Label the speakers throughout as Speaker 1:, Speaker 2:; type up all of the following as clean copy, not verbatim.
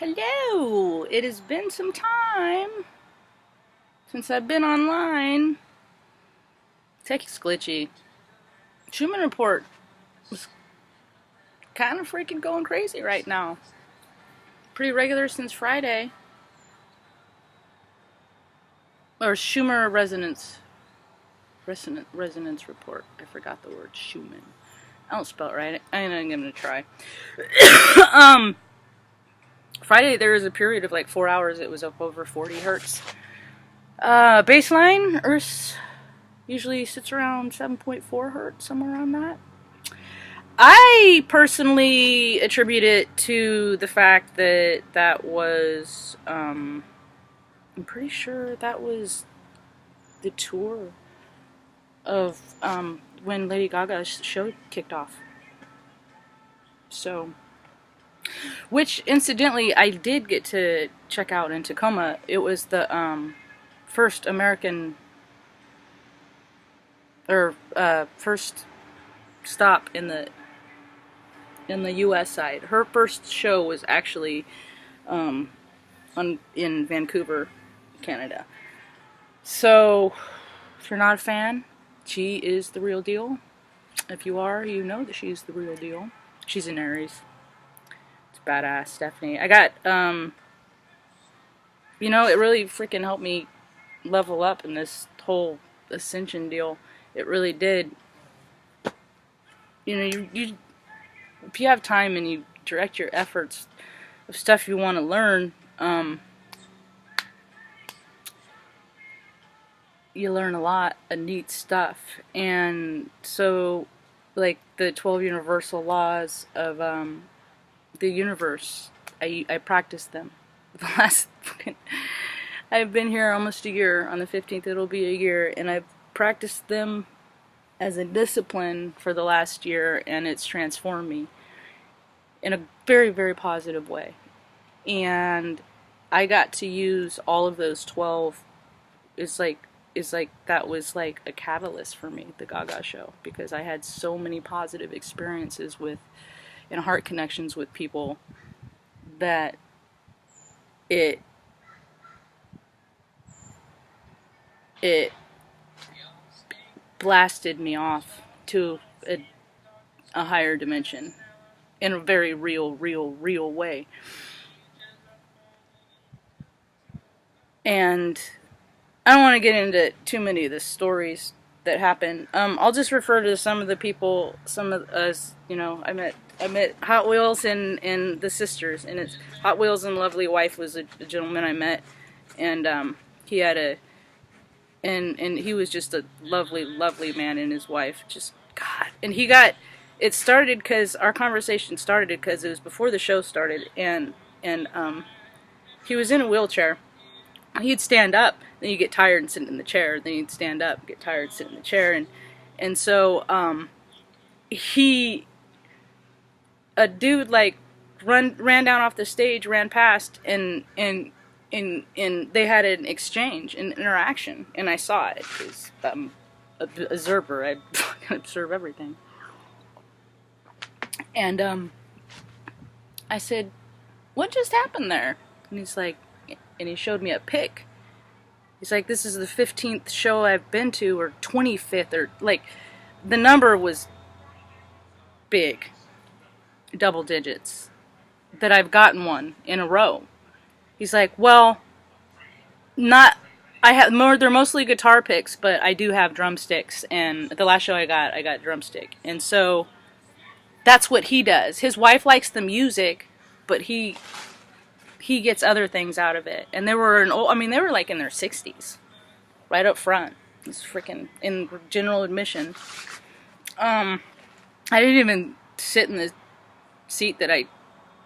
Speaker 1: Hello! It has been some time since I've been online. Tech is glitchy. Schumann Report is kind of freaking going crazy right now. Pretty regular since Friday. Or Schumann Resonance Report. I forgot the word Schumann. I don't spell it right. I'm gonna try. Friday there was a period of like 4 hours. It was up over 40 hertz. Baseline Earth usually sits around 7.4 hertz, somewhere around that. I personally attribute it to the fact that was, I'm pretty sure that was the tour of when Lady Gaga's show kicked off. So, which incidentally I did get to check out in Tacoma. It was the first American, or first stop in the U.S. side. Her first show was actually in Vancouver, Canada. So, if you're not a fan, she is the real deal. If you are, you know that she's the real deal. She's an Aries. It's badass, Stephanie. I got, it really freaking helped me level up in this whole ascension deal. It really did. You if you have time and you direct your efforts of stuff you want to learn, you learn a lot of neat stuff. And so, like the 12 universal laws of the universe, I practiced them. The last I've been here almost a year. On the 15th it'll be a year, and I've practiced them as a discipline for the last year, and it's transformed me in a very, very positive way. And I got to use all of those 12. It's like that was like a catalyst for me, the Gaga show, because I had so many positive experiences with and heart connections with people that it blasted me off to a higher dimension in a very real way. And I don't want to get into too many of the stories that happen. I'll just refer to some of the people, some of us, I met Hot Wheels and the sisters, and it's Hot Wheels and Lovely Wife was a gentleman I met, and he had and he was just a lovely man, and his wife, just God. And it started because our conversation started because it was before the show started, and he was in a wheelchair. He'd stand up, then you'd get tired and sit in the chair, then you'd stand up, get tired, sit in the chair, and so a dude like ran down off the stage, ran past, and they had an exchange, an interaction, and I saw it because I'm an observer. I can observe everything. And I said, "What just happened there?" And he's like, and he showed me a pic. He's like, "This is the 15th show I've been to, or 25th, or like, the number was big, double digits, that I've gotten one in a row." He's like, "Well, they're mostly guitar picks, but I do have drumsticks, and the last show I got drumstick." And so that's what he does. His wife likes the music, but he gets other things out of it. And they were they were like in their 60s, right up front. It's freaking in general admission. I didn't even sit in the seat that I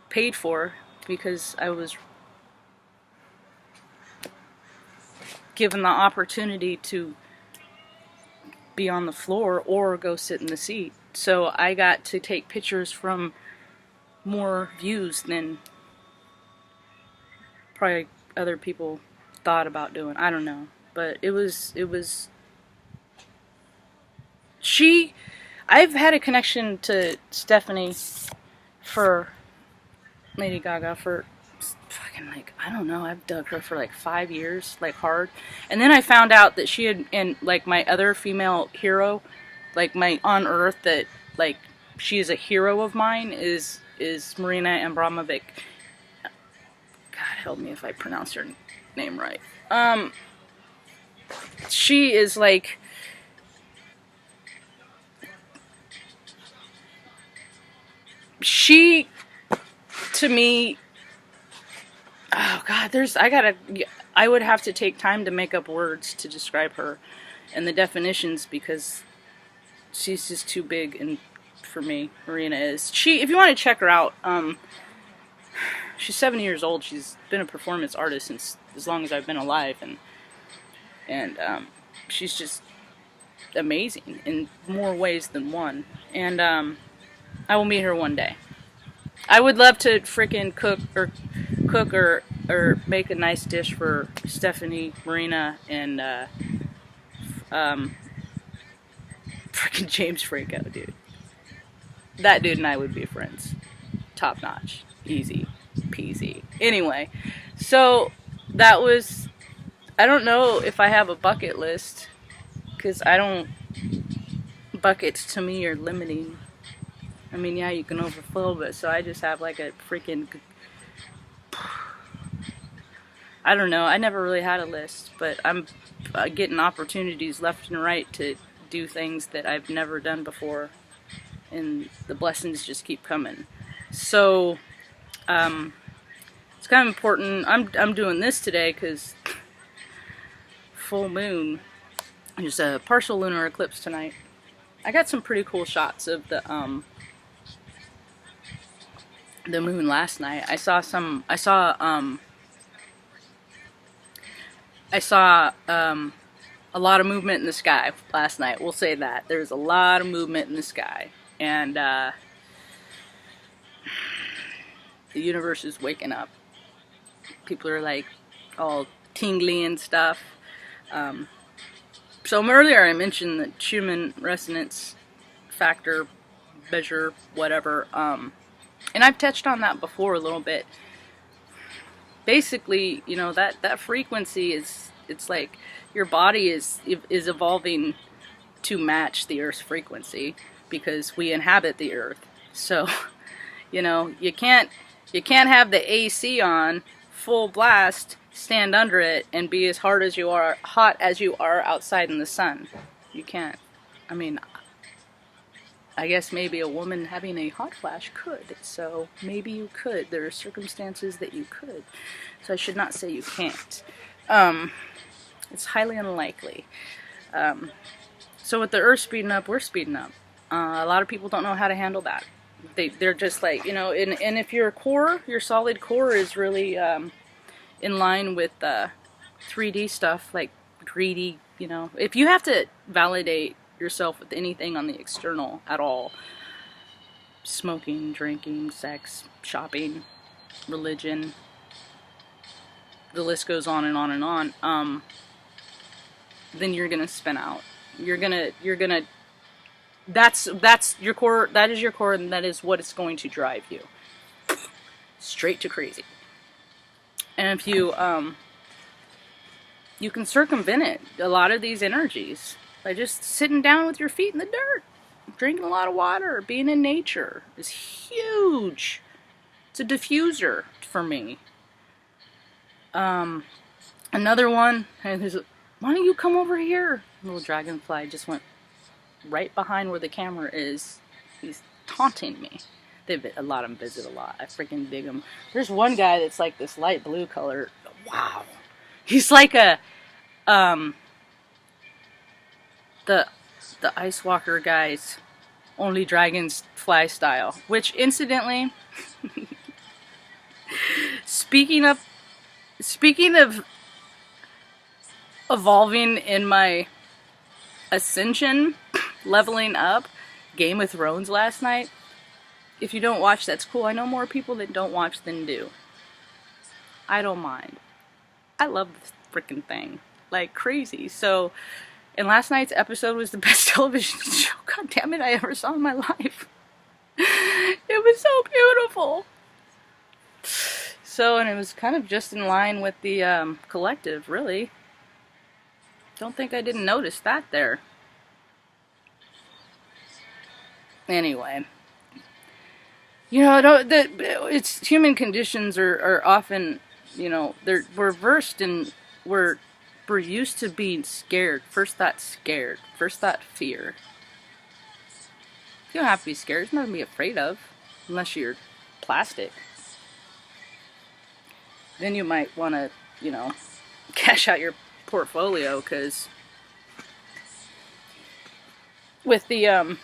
Speaker 1: paid for because I was given the opportunity to be on the floor or go sit in the seat. So I got to take pictures from more views than probably other people thought about doing. I don't know. But I've had a connection to Stephanie for Lady Gaga for fucking, like, I don't know, I've dug her for like 5 years, like, hard. And then I found out that she had, and like my other female hero, like my on Earth, that like she is a hero of mine, is Marina Abramovic. God help me if I pronounce her name right. She is like, she, to me, oh God, I would have to take time to make up words to describe her and the definitions, because she's just too big and for me. Farina is. If you want to check her out, she's 70 years old. She's been a performance artist since as long as I've been alive, and she's just amazing in more ways than one. And I will meet her one day. I would love to freaking cook or make a nice dish for Stephanie, Marina, and freaking James Franco, dude. That dude and I would be friends. Top notch. Easy peasy. Anyway, so that was, I don't know if I have a bucket list, because buckets to me are limiting. I mean, yeah, you can overflow, but so I just have like a freaking, I don't know, I never really had a list, but I'm getting opportunities left and right to do things that I've never done before, and the blessings just keep coming. So, it's kind of important. I'm doing this today because full moon. There's a partial lunar eclipse tonight. I got some pretty cool shots of the moon last night. I saw a lot of movement in the sky last night. We'll say that. There's a lot of movement in the sky. And the universe is waking up. People are like all tingly and stuff. So earlier I mentioned the Schumann resonance factor measure, whatever. And I've touched on that before a little bit. Basically, you know, that frequency is, it's like your body is evolving to match the Earth's frequency, because we inhabit the Earth. So, you know, you can't have the AC on full blast, stand under it, and be as hot as you are outside in the sun. You can't. I mean, I guess maybe a woman having a hot flash could. So maybe you could. There are circumstances that you could. So I should not say you can't. It's highly unlikely. So with the Earth speeding up, we're speeding up. A lot of people don't know how to handle that. They're just like, you know, and if your core, your solid core is really in line with 3D stuff, like greedy, you know, if you have to validate yourself with anything on the external at all, smoking, drinking, sex, shopping, religion, the list goes on and on and on, then you're gonna spin out. You're gonna that's your core, that is your core, and that is what is going to drive you straight to crazy. And if you you can circumvent it, a lot of these energies, by just sitting down with your feet in the dirt, drinking a lot of water, being in nature is huge. It's a diffuser for me. Another one, and there's why don't you come over here? Little dragonfly just went right behind where the camera is. He's taunting me. A lot of them visit a lot. I freaking dig them. There's one guy that's like this light blue color. Wow. He's like a, the Ice Walker guys, only dragons fly style. Which, incidentally, speaking of evolving in my ascension, leveling up, Game of Thrones last night. If you don't watch, that's cool. I know more people that don't watch than do. I don't mind. I love this freaking thing like crazy. So, and last night's episode was the best television show, god damn it, I ever saw in my life. It was so beautiful. So, and it was kind of just in line with the collective, really. Don't think I didn't notice that there. Anyway, you know, it's human conditions are often, you know, we're versed in, we're used to being scared. First thought scared. First thought fear. You don't have to be scared. There's nothing to be afraid of, unless you're plastic. Then you might want to, you know, cash out your portfolio, because with the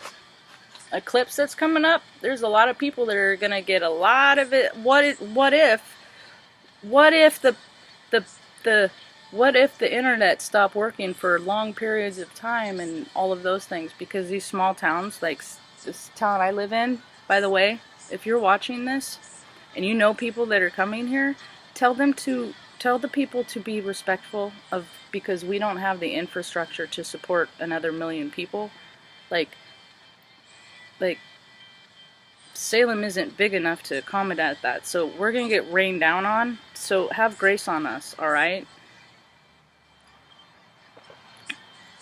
Speaker 1: eclipse that's coming up, there's a lot of people that are gonna get a lot of it. What if the internet stopped working for long periods of time and all of those things? Because these small towns, like this town I live in, by the way, if you're watching this and you know people that are coming here, tell the people to be respectful of, because we don't have the infrastructure to support another million people. Like Salem isn't big enough to accommodate that, so we're gonna get rained down on, so have grace on us, alright?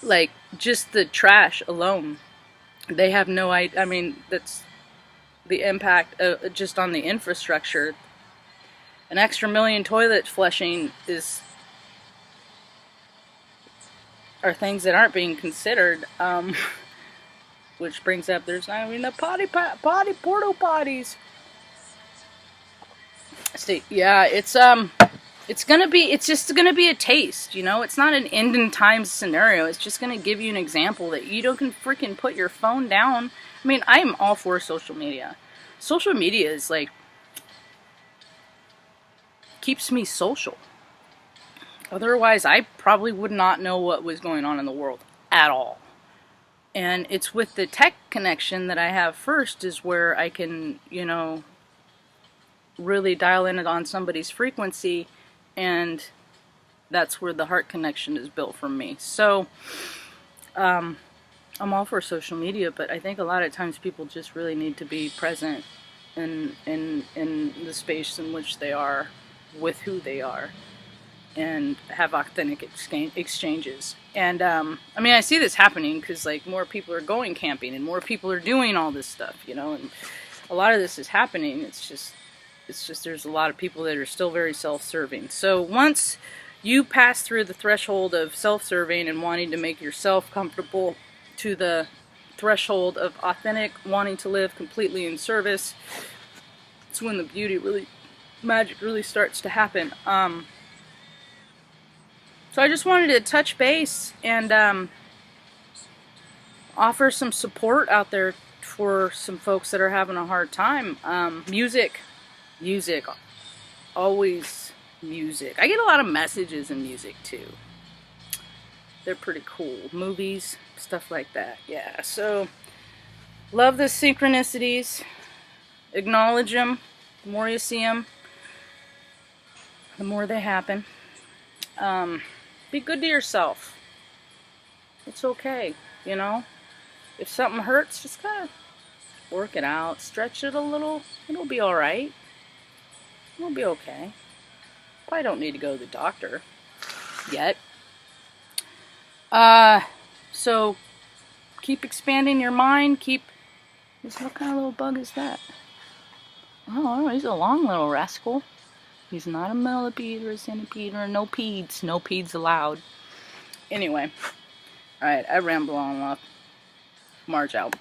Speaker 1: Like, just the trash alone, they have no idea. I mean, that's the impact just on the infrastructure. An extra million toilet flushing are things that aren't being considered. Which brings up, there's not even the porta potties. See, yeah, it's just gonna be a taste, you know. It's not an end in time scenario. It's just gonna give you an example that you can freaking put your phone down. I mean, I am all for social media. Social media is like, keeps me social. Otherwise, I probably would not know what was going on in the world at all. And it's with the tech connection that I have first is where I can, you know, really dial in on somebody's frequency, and that's where the heart connection is built from me. So, I'm all for social media, but I think a lot of times people just really need to be present in the space in which they are, with who they are, and have authentic exchanges. And I mean, I see this happening because, like, more people are going camping and more people are doing all this stuff, you know, and a lot of this is happening. It's just there's a lot of people that are still very self-serving. So once you pass through the threshold of self-serving and wanting to make yourself comfortable to the threshold of authentic, wanting to live completely in service, it's when the beauty magic really starts to happen. So I just wanted to touch base and offer some support out there for some folks that are having a hard time. Music, always music. I get a lot of messages in music too. They're pretty cool. Movies, stuff like that. Yeah, so love the synchronicities. Acknowledge them. The more you see them, the more they happen. Be good to yourself. It's okay, you know. If something hurts, just kind of work it out. Stretch it a little. It'll be alright. It'll be okay. Probably don't need to go to the doctor yet. So keep expanding your mind. What kind of little bug is that? Oh, he's a long little rascal. He's not a millipede or a centipede or no peds. No peds allowed. Anyway. Alright, I ramble on enough. Marge out.